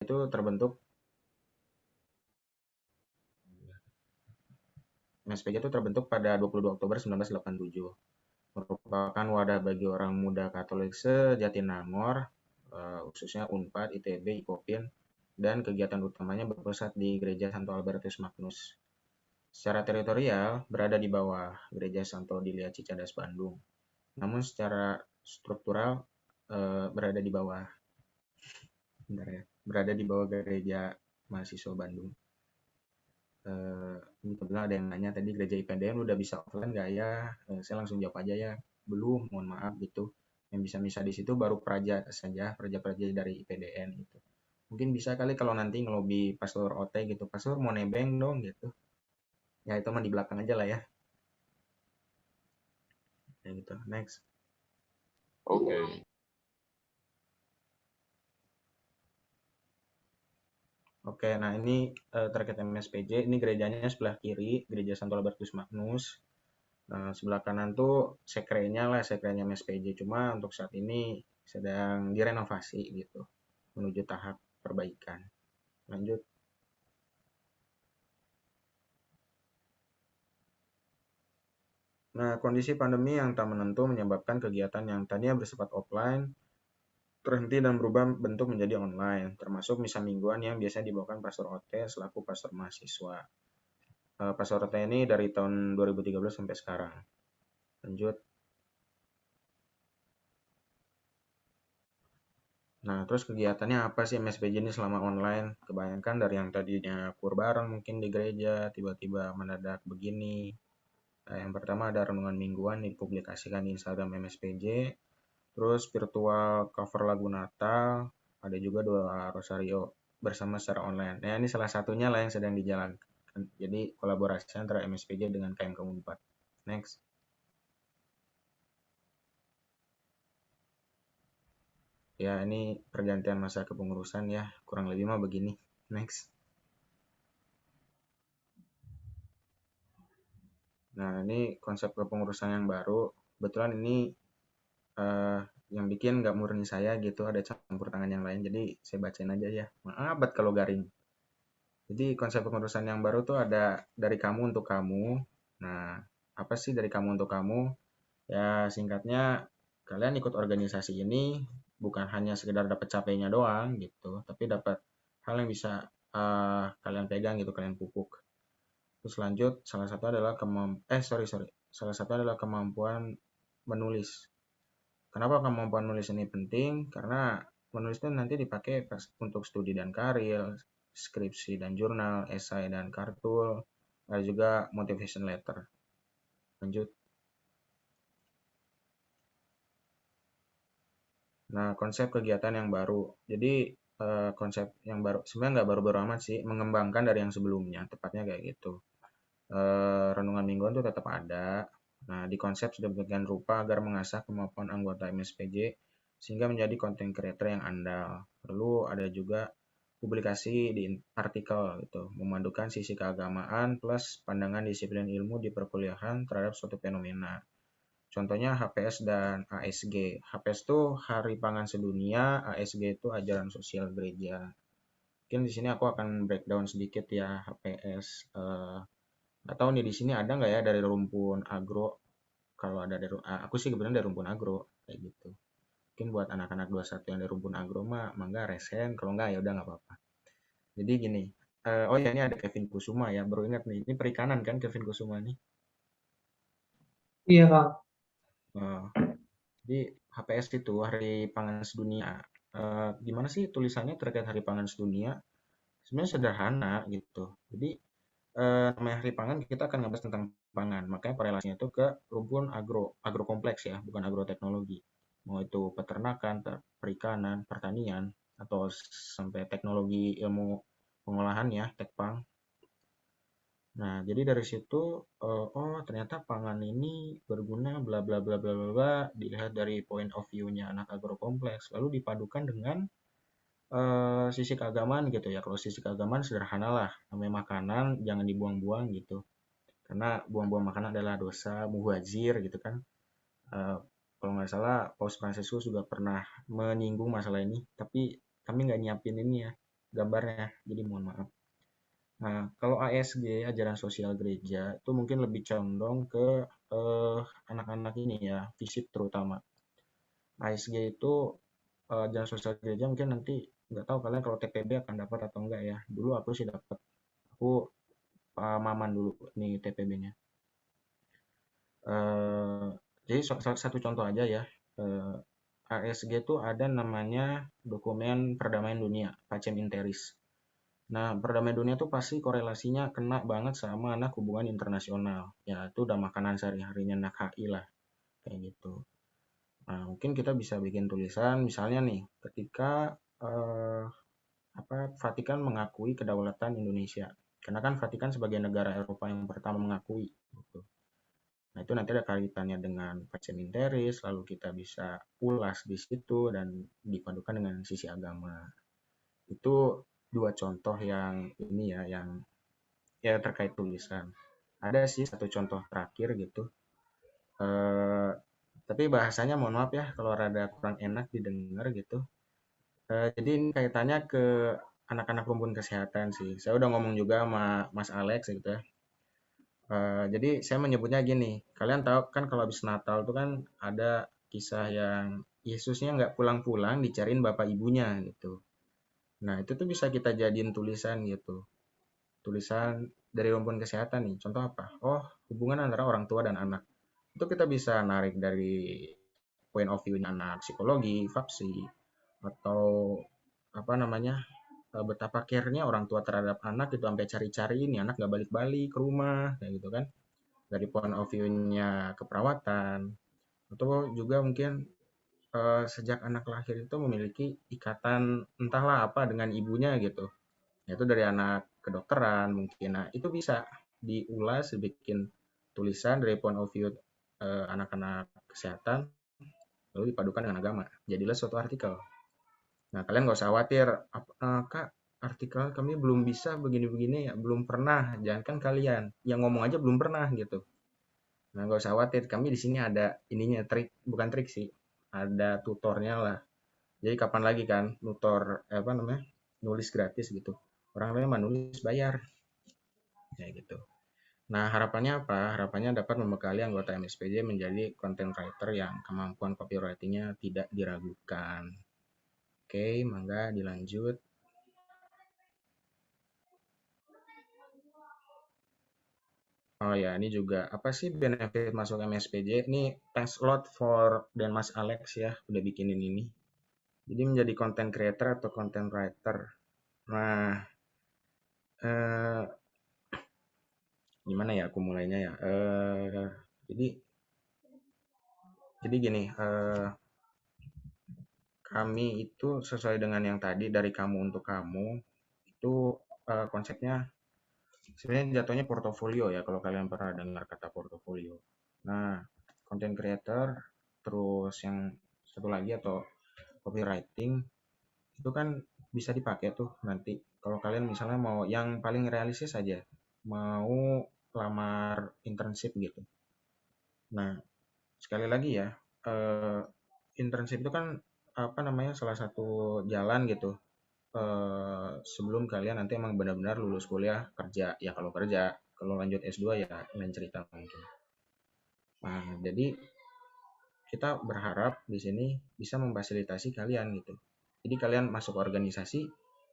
itu terbentuk MSPJ itu terbentuk pada 22 Oktober 1987. Merupakan wadah bagi orang muda Katolik se-Jatinangor, khususnya Unpad, ITB, IKOPIN, dan kegiatan utamanya berpusat di Gereja Santo Albertus Magnus. Secara teritorial berada di bawah Gereja Santo Dilia Cicadas Bandung, namun secara struktural berada di bawah Gereja Mahasiswa Bandung. Kebetulan ada yang nanya tadi gereja IPDN udah bisa offline nggak ya? Saya langsung jawab aja ya, belum, mohon maaf gitu. Yang bisa di situ baru praja saja, praja-praja dari IPDN gitu. Mungkin bisa kali kalau nanti ngelobi Pastor OT gitu, Pastor mau nebeng dong gitu. Ya itu mah di belakang aja lah ya. Ya gitu, next. Oke. Oke, nah ini terkait MSPJ, ini gerejanya sebelah kiri, Gereja Santo Albertus Magnus. Sebelah kanan tuh sekrenya MSPJ. Cuma untuk saat ini sedang direnovasi gitu, menuju tahap perbaikan. Lanjut. Nah, kondisi pandemi yang tak menentu menyebabkan kegiatan yang tadinya bersifat offline terhenti dan berubah bentuk menjadi online, termasuk misa mingguan yang biasanya dibawakan Pastor OT selaku pastor mahasiswa. Pastor OT ini dari tahun 2013 sampai sekarang. Lanjut. Nah, terus kegiatannya apa sih MSPJ ini selama online? Kebanyakan dari yang tadinya kur bareng mungkin di gereja, tiba-tiba mendadak begini. Nah, yang pertama ada renungan mingguan dipublikasikan di Instagram MSPJ, terus virtual cover lagu Natal, ada juga doa rosario bersama secara online. Nah, ini salah satunya lah yang sedang dijalankan. Jadi kolaborasi antara MSPJ dengan KMK Unpad. Next. Ya, ini pergantian masa kepengurusan ya, kurang lebih mah begini. Next. Nah, ini konsep kepengurusan yang baru. Kebetulan ini eh, yang bikin nggak murni saya gitu, ada campur tangan yang lain. Jadi saya bacain aja ya. Maaf banget kalau garing. Jadi konsep kepengurusan yang baru tuh ada dari kamu untuk kamu. Nah, apa sih dari kamu untuk kamu? Ya singkatnya kalian ikut organisasi ini bukan hanya sekedar dapat capeknya doang gitu, tapi dapat hal yang bisa kalian pegang gitu, kalian pupuk. Terus lanjut, salah satu adalah kemampuan menulis. Kenapa kemampuan menulis ini penting? Karena menulis itu nanti dipakai untuk studi dan karir, skripsi dan jurnal, esai dan kartul, ada juga motivation letter. Lanjut. Nah, konsep kegiatan yang baru. Jadi konsep yang baru sebenarnya nggak baru-baru amat sih, mengembangkan dari yang sebelumnya, tepatnya kayak gitu. Renungan mingguan itu tetap ada. Nah, di konsep sedemikian rupa agar mengasah kemampuan anggota MSPJ sehingga menjadi content creator yang andal. Perlu ada juga publikasi di artikel gitu, memadukan sisi keagamaan plus pandangan disiplin ilmu di perkuliahan terhadap suatu fenomena. Contohnya HPS dan ASG. HPS itu Hari Pangan Sedunia, ASG itu Ajaran Sosial Gereja. Mungkin di sini aku akan breakdown sedikit ya HPS. Nggak tahu nih di sini ada nggak ya dari rumpun agro. Kalau ada dari aku sih kebetulan dari rumpun agro kayak gitu. Mungkin buat anak-anak 21 yang dari rumpun agro mah mangga resen, kalau nggak ya udah nggak apa-apa. Jadi gini, oh ya ini ada Kevin Kusuma ya, baru ingat nih, ini perikanan kan Kevin Kusuma nih. Iya, Kang. Jadi HPS itu Hari Pangan Sedunia. Gimana sih tulisannya terkait Hari Pangan Sedunia? Sebenarnya sederhana gitu. Jadi namanya Hari Pangan kita akan ngebahas tentang pangan. Makanya korelasinya itu ke rumpun agro kompleks ya, bukan agroteknologi. Mau itu peternakan, perikanan, pertanian, atau sampai teknologi ilmu pengolahan ya, tekpang. Nah, jadi dari situ, oh ternyata pangan ini berguna bla bla bla bla bla bla, dilihat dari point of view-nya anak agrokompleks, lalu dipadukan dengan sisi keagamaan gitu ya. Kalau sisi keagamaan sederhana lah, namanya makanan jangan dibuang-buang gitu. Karena buang-buang makanan adalah dosa muhazir gitu kan. Eh, Kalau nggak salah, Paus Fransiskus juga pernah menyinggung masalah ini, tapi kami nggak nyiapin ini ya, gambarnya, jadi mohon maaf. Nah, kalau ASG, ajaran sosial gereja, itu mungkin lebih condong ke anak-anak ini ya, FISIP terutama. ASG itu ajaran sosial gereja mungkin nanti nggak tahu kalian kalau TPB akan dapat atau enggak ya. Dulu aku sih dapat, aku Maman dulu nih TPB-nya. Jadi satu contoh aja ya. ASG itu ada namanya dokumen perdamaian dunia, Pacem in Terris. Nah, perdamaian dunia tuh pasti korelasinya kena banget sama anak hubungan internasional. Ya, itu udah makanan sehari-harinya anak HI lah, kayak gitu. Nah, mungkin kita bisa bikin tulisan, misalnya nih, ketika Vatikan mengakui kedaulatan Indonesia. Karena kan Vatikan sebagai negara Eropa yang pertama mengakui. Gitu. Nah, itu nanti ada kaitannya dengan Pacem in Terris, lalu kita bisa ulas di situ dan dipadukan dengan sisi agama. Itu dua contoh yang ini ya, yang ya terkait tulisan. Ada sih satu contoh terakhir gitu. Tapi bahasanya mohon maaf ya kalau rada kurang enak didengar gitu. Jadi ini kaitannya ke anak-anak rumpun kesehatan sih. Saya udah ngomong juga sama Mas Alex gitu ya. Jadi saya menyebutnya gini, kalian tahu kan kalau habis Natal tuh kan ada kisah yang Yesusnya nggak pulang-pulang dicariin bapak ibunya gitu. Nah itu tuh bisa kita jadiin tulisan gitu. Tulisan dari rumpun kesehatan nih. Contoh apa? Oh, hubungan antara orang tua dan anak. Itu kita bisa narik dari point of view anak psikologi, FAPSI, atau apa namanya, betapa care-nya orang tua terhadap anak itu sampai cari-cari ini anak nggak balik-balik ke rumah, kayak gitu kan. Dari point of view-nya keperawatan, atau juga mungkin sejak anak lahir itu memiliki ikatan entahlah apa dengan ibunya gitu. Yaitu dari anak kedokteran mungkin. Nah, itu bisa diulas, dibikin tulisan dari point of view anak-anak kesehatan, lalu dipadukan dengan agama. Jadilah suatu artikel. Nah, kalian nggak usah khawatir, Kak, artikel kami belum bisa begini-begini ya, belum pernah. Jangan kan kalian, yang ngomong aja belum pernah gitu. Nah, nggak usah khawatir, kami di sini ada ininya, trik, bukan trik sih, ada tutornya lah. Jadi kapan lagi kan tutor apa namanya nulis gratis gitu. Orang lain mah nulis bayar, kayak gitu. Nah, harapannya apa? Harapannya dapat membekali anggota MSPJ menjadi content writer yang kemampuan copywriting-nya tidak diragukan. Oke, mangga dilanjut. Oh ya, ini juga apa sih benefit masuk MSPJ? Ini thanks a lot for dan Mas Alex ya udah bikinin ini. Jadi menjadi content creator atau content writer. Nah, eh, gimana ya aku mulainya ya? Jadi jadi gini, kami itu sesuai dengan yang tadi dari kamu untuk kamu itu konsepnya sebenarnya jatuhnya portofolio ya kalau kalian pernah dengar kata portofolio. Nah, content creator terus yang satu lagi atau copywriting itu kan bisa dipakai tuh nanti kalau kalian misalnya mau yang paling realistis aja mau lamar internship gitu. Nah, sekali lagi ya, internship itu kan apa namanya salah satu jalan gitu sebelum kalian nanti emang benar-benar lulus kuliah kerja ya kalau lanjut S2 ya lain cerita mungkin. Nah, jadi kita berharap di sini bisa memfasilitasi kalian gitu. Jadi kalian masuk organisasi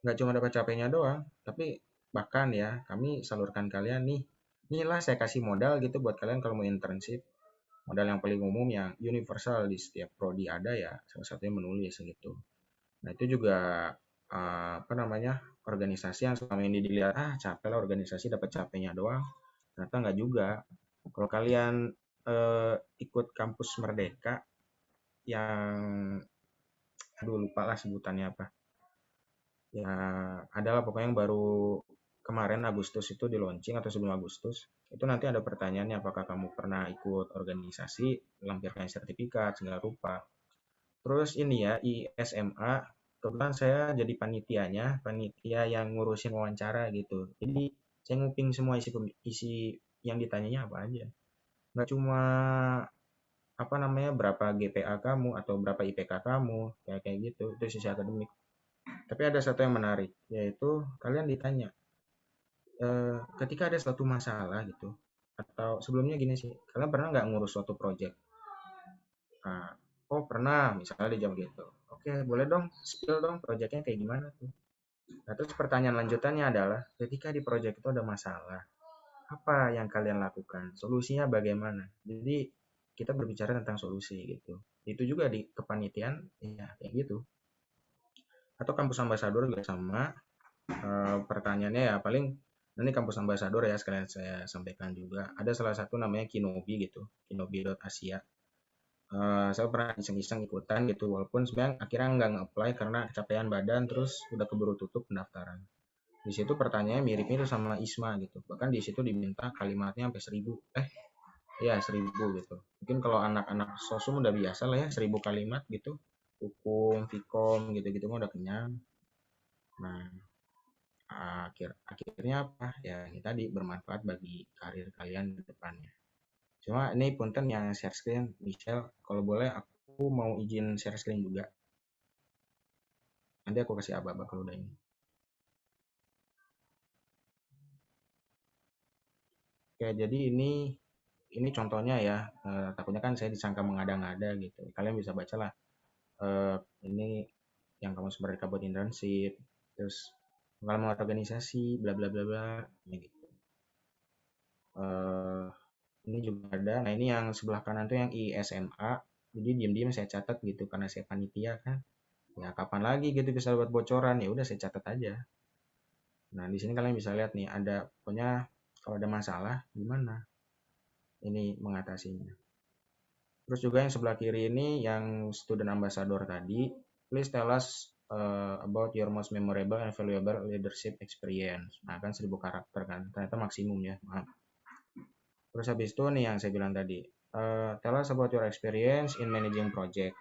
nggak cuma dapat capeknya doang, tapi bahkan ya kami salurkan kalian nih, inilah saya kasih modal gitu buat kalian kalau mau internship. Modal yang paling umum yang universal di setiap prodi ada ya salah satunya menulis gitu. Nah itu juga apa namanya organisasi yang selama ini dilihat capek lah organisasi dapat capeknya doang. Ternyata nggak juga. Kalau kalian ikut kampus Merdeka yang aduh lupa lah sebutannya apa ya adalah pokoknya yang baru kemarin Agustus itu di launching atau sebelum Agustus itu nanti ada pertanyaannya apakah kamu pernah ikut organisasi lampirkan sertifikat segala rupa terus ini ya ISMA kebetulan saya jadi panitia yang ngurusin wawancara gitu jadi saya nguping semua isi yang ditanyanya apa aja nggak cuma apa namanya berapa GPA kamu atau berapa IPK kamu kayak kayak gitu itu sisi akademik Tapi ada satu yang menarik, yaitu kalian ditanya, ketika ada suatu masalah gitu, atau sebelumnya gini sih, kalian pernah nggak ngurus suatu project? Nah, oh pernah, misalnya di jam gitu. Oke, boleh dong, spill dong, projectnya kayak gimana tuh? Nah, terus pertanyaan lanjutannya adalah, ketika di project itu ada masalah, apa yang kalian lakukan? Solusinya bagaimana? Jadi, kita berbicara tentang solusi gitu. Itu juga di kepanitiaan, ya kayak gitu. Atau kampus ambasador juga sama. Pertanyaannya ya paling, ini kampus ambasador ya sekalian saya sampaikan juga. Ada salah satu namanya Kinobi gitu, kinobi.asia. Saya pernah iseng-iseng ikutan gitu, walaupun sebenarnya akhirnya nggak nge-apply karena kecapean badan, terus udah keburu tutup pendaftaran. Di situ pertanyaannya mirip itu sama ISMA gitu. Bahkan di situ diminta kalimatnya sampai 1000. Ya 1000 gitu. Mungkin kalau anak-anak sosum udah biasa lah ya 1000 kalimat gitu. Hukum, Vkom gitu-gitu mah udah kenyang. Nah, akhirnya apa? Ya ini tadi bermanfaat bagi karir kalian ke depannya. Cuma ini punten yang share screen, Michelle, kalau boleh aku mau izin share screen juga. Nanti aku kasih aba-aba kalau udah ini. Oke, jadi ini contohnya ya. Takutnya kan saya disangka mengada-ngada gitu. Kalian bisa bacalah. Ini yang kamu mereka buat internship, terus pengalaman organisasi, bla bla bla bla, ya gitu. Ini juga ada. Nah ini yang sebelah kanan tuh yang ISMA. Jadi diam-diam saya catat gitu karena saya panitia kan. Ya kapan lagi gitu bisa buat bocoran, ya udah saya catat aja. Nah di sini kalian bisa lihat nih ada pokoknya kalau ada masalah gimana ini mengatasinya. Terus juga yang sebelah kiri ini yang student ambassador tadi, please tell us about your most memorable and valuable leadership experience. Nah kan 1000 karakter kan, ternyata maksimum ya, maaf. Terus habis itu nih yang saya bilang tadi, tell us about your experience in managing project.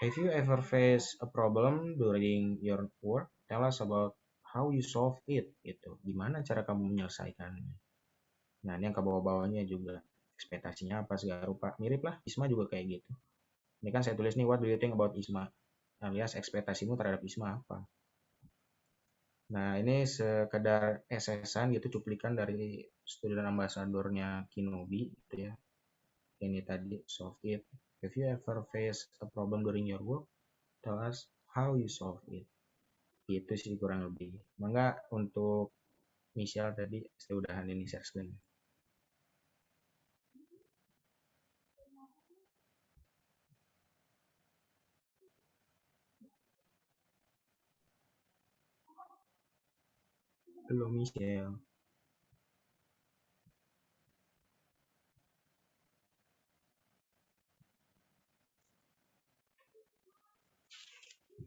Have you ever faced a problem during your work? Tell us about how you solve it gitu. Gimana cara kamu menyelesaikannya? Nah, ini yang ke bawah-bawahnya juga ekspektasinya apa segala rupa. Mirip lah, ISMA juga kayak gitu. Ini kan saya tulis nih, what do you think about ISMA? Alias ekspektasimu terhadap ISMA apa? Nah, ini sekedar esesan gitu, cuplikan dari student ambassadornya Kinobi gitu ya. Ini tadi, solve it. Have you ever faced a problem during your work? Tell us how you solve it. Itu sih kurang lebih. Mangga untuk Michelle tadi, saya udahan ini share screen. Halo Michelle.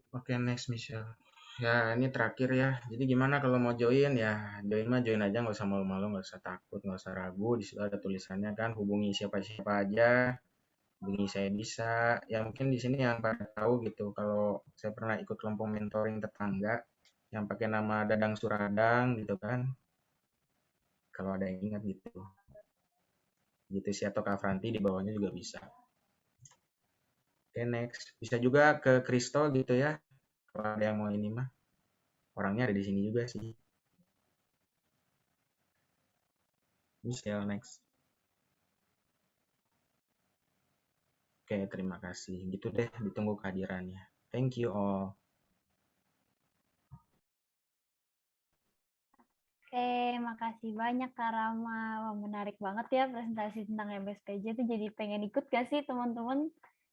Oke, next Michelle. Ya, ini terakhir ya. Jadi gimana kalau mau join ya? Join mah join aja, nggak usah malu-malu, nggak usah takut, nggak usah ragu. Di situ ada tulisannya kan, hubungi siapa-siapa aja, hubungi saya bisa. Ya mungkin di sini yang pada tahu gitu. Kalau saya pernah ikut kelompok mentoring tetangga yang pakai nama Dadang Suradang gitu kan. Kalau ada yang ingat gitu. Gitu sih atau Kak Franti di bawahnya juga bisa. Oke, next. Bisa juga ke Kristo gitu ya. Kalau ada yang mau ini mah. Orangnya ada di sini juga sih. Michelle, next. Oke, terima kasih. Gitu deh, ditunggu kehadirannya. Thank you all. Oke, makasih banyak Kak Rama. Wah, menarik banget ya presentasi tentang MSPJ itu jadi pengen ikut gak sih teman-teman?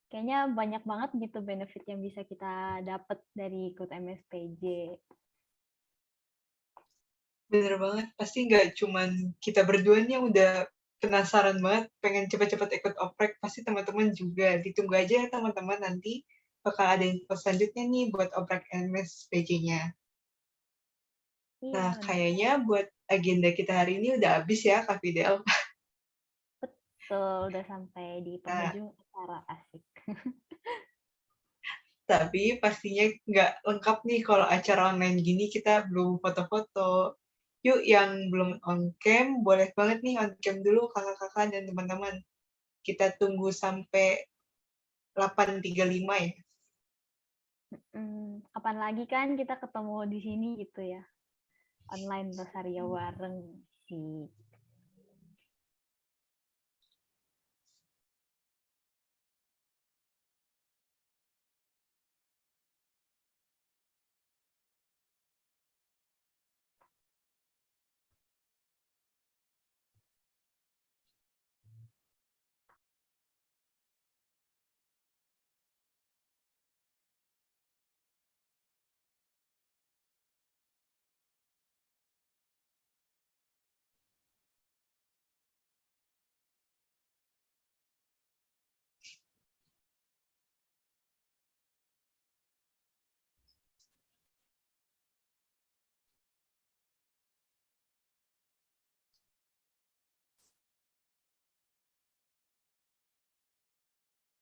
Kayaknya banyak banget gitu benefit yang bisa kita dapat dari ikut MSPJ. Bener banget, pasti nggak cuman kita berdua nih yang udah penasaran banget, pengen cepet-cepet ikut oprek, pasti teman-teman juga. Ditunggu aja ya teman-teman, nanti bakal ada info selanjutnya nih buat oprek MSPJ-nya. Iya, Nah, benar. kayaknya buat agenda kita hari ini udah habis ya, Kak Fidel. Betul, udah sampai di penghujung acara asik. Tapi pastinya nggak lengkap nih kalau acara online gini kita belum foto-foto. Yuk yang belum on cam, boleh banget nih on cam dulu kakak-kakak dan teman-teman. Kita tunggu sampai 8.35 ya. Kapan lagi kan kita ketemu di sini gitu ya, online Rosario bareng sih.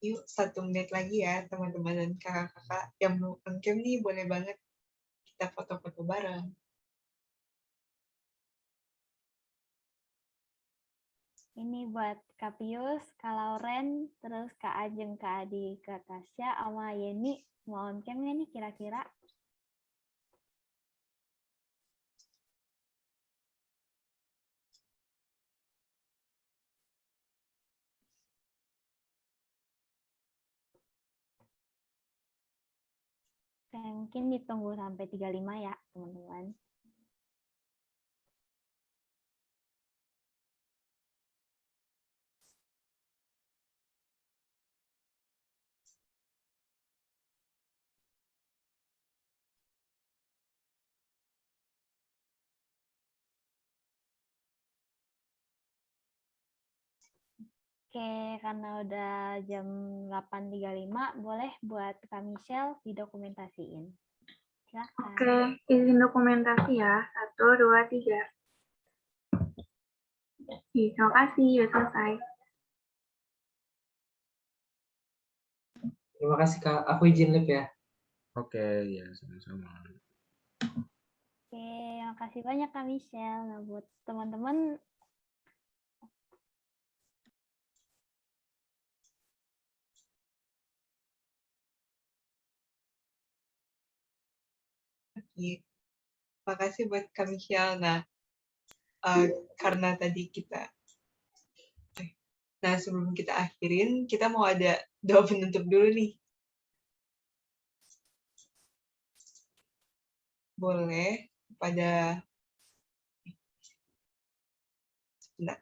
Yuk 1 menit lagi ya teman-teman dan kakak-kakak yang belum on-cam nih, boleh banget kita foto-foto bareng. Ini buat Kak Pius, Kak Lauren, terus Kak Ajeng, Kak Adi, Kak Tasya, sama Yeni. Mau on-cam nggak nih kira-kira? Mungkin ditunggu sampai 35 ya, teman-teman. Oke, karena udah jam 8.35, boleh buat Kak Michelle didokumentasiin. Silakan. Oke, izin dokumentasi ya. 1, 2, 3. Terima kasih, sudah selesai. Terima kasih Kak, aku izin live ya. Oke, ya sama-sama. Oke, makasih banyak Kak Michelle. Nah, buat teman-teman, Oke. Makasih buat Kak Michelle. Nah, karena tadi kita Nah, sebelum kita akhirin, kita mau ada doa penutup dulu nih. Boleh pada sebentar.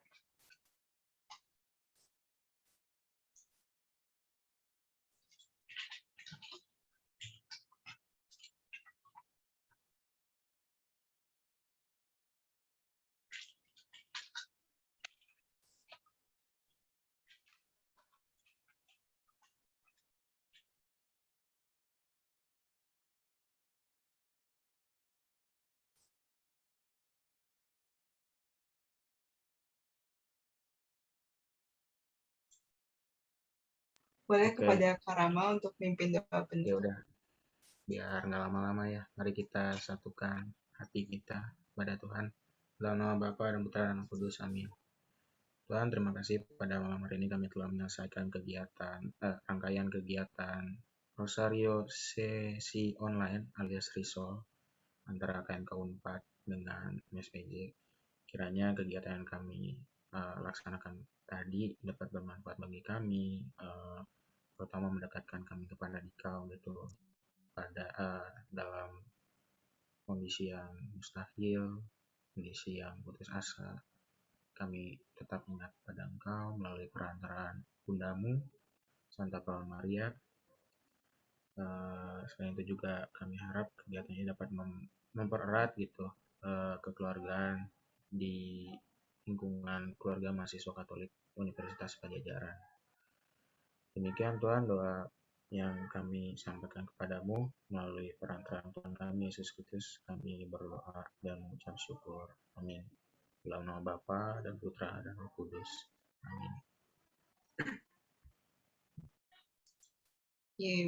Boleh Oke. kepada Kak Rama untuk mimpin doa Ya penutup. udah, biar nggak lama-lama ya. Mari kita satukan hati kita pada Tuhan. Dalam nama Bapa dan Putra dan Roh Kudus. Amin. Tuhan, terima kasih pada malam hari ini kami telah menyelesaikan rangkaian kegiatan Rosario sesi online alias Risol antara KMK Unpad dengan MSPJ. Kiranya kegiatan yang kami laksanakan tadi dapat bermanfaat bagi kami, terutama mendekatkan kami kepada Dikau gitu pada dalam kondisi yang mustahil, kondisi yang putus asa. Kami tetap ingat pada Engkau melalui perantaraan Bundamu, Santa Paula Maria. Selain itu juga kami harap kegiatan ini dapat mempererat gitu kekeluargaan di lingkungan keluarga mahasiswa Katolik Universitas Pajajaran. Demikian Tuhan doa yang kami sampaikan kepadamu melalui perantaraan Tuhan kami Yesus Kristus. Kami berdoa dan mengucap syukur. Amin. Dalam nama Bapa dan Putra dan Roh Kudus. Amin.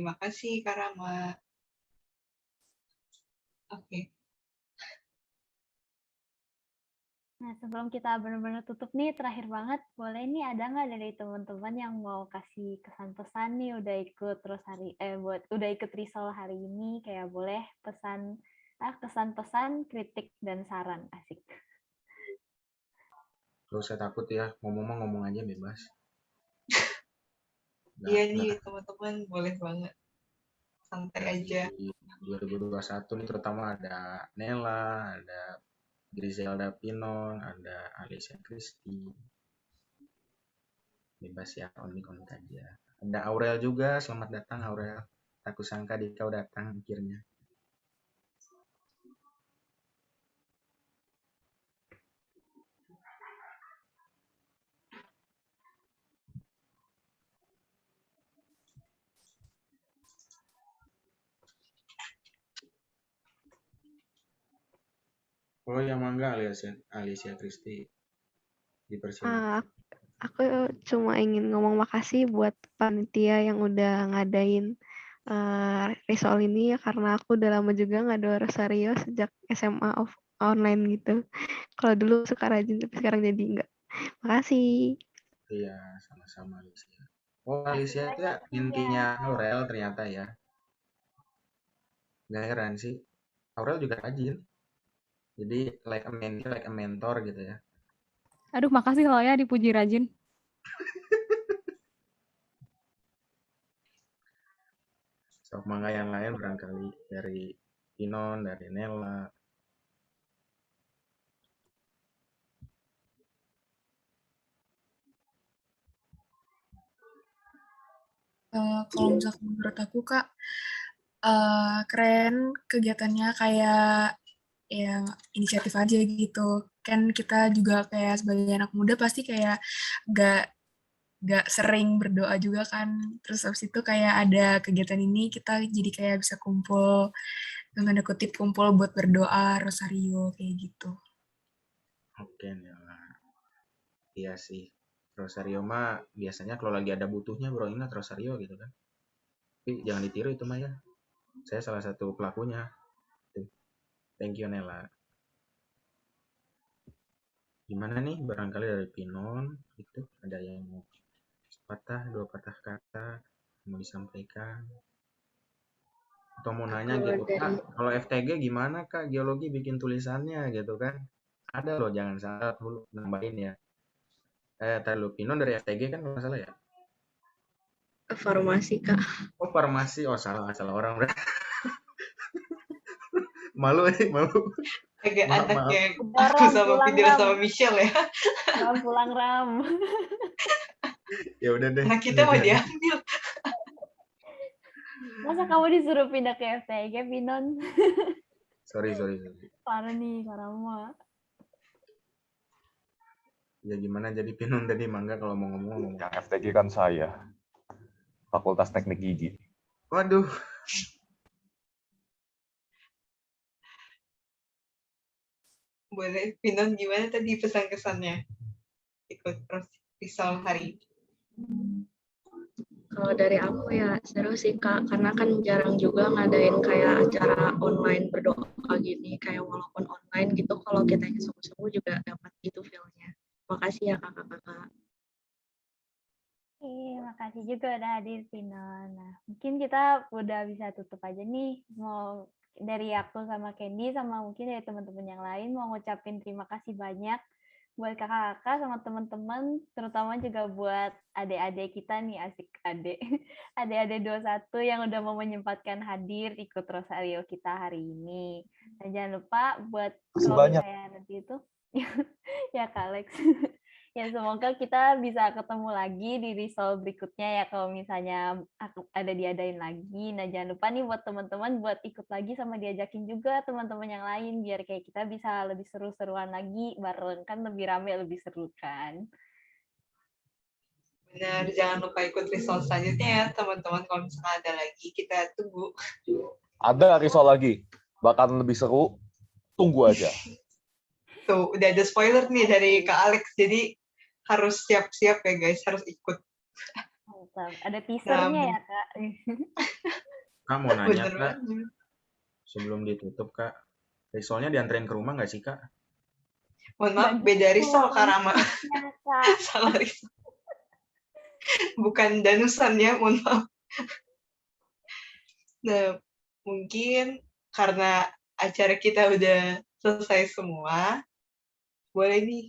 Makasih Kak Rama. Oke. Nah, sebelum kita benar-benar tutup nih, terakhir banget, boleh nih ada nggak dari teman-teman yang mau kasih kesan-pesan nih udah ikut terus udah ikut Risol hari ini, kayak boleh kesan-pesan, kritik dan saran, asik. Gak usah takut ya, ngomong aja bebas. Iya nih teman-teman, boleh banget. Santai aja. Di 2021 nih terutama ada Nela, ada Griselda Pinon, ada Alicia Christie. Bebas ya, unik-unik aja. Ada Aurel juga, selamat datang Aurel. Aku sangka kau datang akhirnya. Oh yang mangga Alicia Christie dipersilakan. Aku cuma ingin ngomong makasih buat panitia yang udah ngadain Risol ini ya, karena aku udah lama juga nggak ada Rosario sejak SMA online gitu. Kalau dulu suka rajin tapi sekarang jadi enggak. Makasih. Iya, sama-sama Alicia. Oh Alicia itu ya intinya Aurel ternyata ya. Gak heran sih. Aurel juga rajin. Jadi like a mentor gitu ya. Aduh, makasih loh ya dipuji rajin. Sok mangga yang lain barangkali dari Pinon, dari Nela. Kalau misalkan menurut aku Kak, keren kegiatannya, kayak yang inisiatif aja gitu. Kan kita juga kayak sebagai anak muda pasti kayak gak sering berdoa juga kan. Terus habis itu kayak ada kegiatan ini, kita jadi kayak bisa kumpul, dengan kutip kumpul buat berdoa, rosario, kayak gitu. Oke Nela. Iya sih. Rosario mah biasanya kalau lagi ada butuhnya bro ingat Rosario gitu kan. Tapi jangan ditiru itu mah ya. Saya salah satu pelakunya. Thank you Nela. Gimana nih barangkali dari Pinon itu ada yang mau dua patah kata mau disampaikan atau mau nanya Kalau gitu dari Kak, kalau FTG gimana Kak geologi bikin tulisannya gitu kan, ada loh jangan salah dulu nambahin ya. Tadi lu Pinon dari FTG kan kalau nggak salah ya. farmasi, Kak. Oh farmasi, oh salah orang berarti. malu. Agak Maaf. anaknya Udah, aku Ram, sama pulang, video Ram. sama Michelle ya. Ram, pulang, Ram. Ya udah deh. Anak kita mau diambil. Masa kamu disuruh pindah ke FTG, Pinon? Sorry. Parah nih, Karama. Ya gimana jadi Pinon tadi mangga kalau mau ngomong. Yang FTG kan saya, Fakultas Teknik Gigi. Waduh. Boleh, Pinon gimana tadi pesan-kesannya ikut Risol hari ini? Kalau dari aku ya seru sih Kak, karena kan jarang juga ngadain kayak acara online berdoa gini, kayak walaupun online gitu, kalau kita yang sungguh-sungguh juga dapat gitu feel-nya. Makasih ya kakak-kakak. Makasih juga udah hadir, Pinon. Nah, mungkin kita udah bisa tutup aja nih. Mau dari aku sama Candy, sama mungkin dari teman-teman yang lain, mau ngucapin terima kasih banyak buat kakak-kakak sama teman-teman, terutama juga buat adik-adik kita nih, asik adik. Adik-adik 21 yang udah mau menyempatkan hadir ikut Rosario kita hari ini. Dan jangan lupa buat kalau misalnya nanti itu, ya Kak Alex. Ya semoga kita bisa ketemu lagi di Risol berikutnya ya kalau misalnya ada diadain lagi. Nah jangan lupa nih buat teman-teman buat ikut lagi sama diajakin juga teman-teman yang lain biar kayak kita bisa lebih seru-seruan lagi bareng, kan lebih rame lebih seru kan. Benar, jangan lupa ikut Risol selanjutnya ya teman-teman, kalau misalnya ada lagi kita tunggu. Ada Risol lagi, bahkan lebih seru, tunggu aja. Tuh, udah ada spoiler nih dari Kak Alex, jadi harus siap-siap ya guys, harus ikut. Mantap. Ada teasernya ya Kak. Kak mau nanya Bener Kak, banget. sebelum ditutup Kak, Risolnya dianterin ke rumah nggak sih Kak? Mohon maaf, Nggak beda gitu risol Kak Rama. konsepnya, Kak. Salah risol. Bukan danusan ya, mohon maaf. Nah, mungkin karena acara kita udah selesai semua, boleh nih.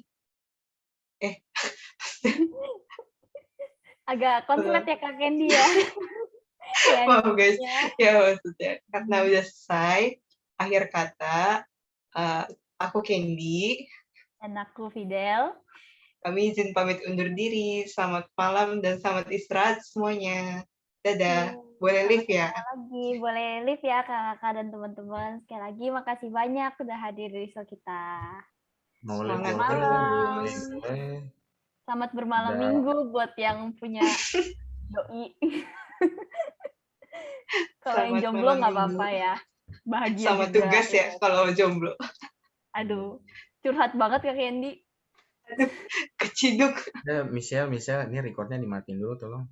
Agak konslet ya Kak Candy ya. Ya, Maaf guys, intinya. ya maksudnya karena udah selesai, akhir kata, aku Candy, Dan aku Fidel. kami izin pamit undur diri. Selamat malam dan selamat istirahat semuanya. Dadah. Boleh live ya? Sama-sama lagi, boleh live ya kakak dan teman-teman. Sekali lagi makasih banyak udah hadir di show kita. Mau live Semangat boleh, Malam. live boleh. Selamat bermalam Udah. minggu buat yang punya doi. Kalau yang Selamat jomblo malam nggak minggu. apa-apa ya. Bahagia Sama juga. tugas ya kalau jomblo. Aduh, curhat banget Kak Candy. Keciduk. Michelle, ini recordnya dimatiin dulu tolong.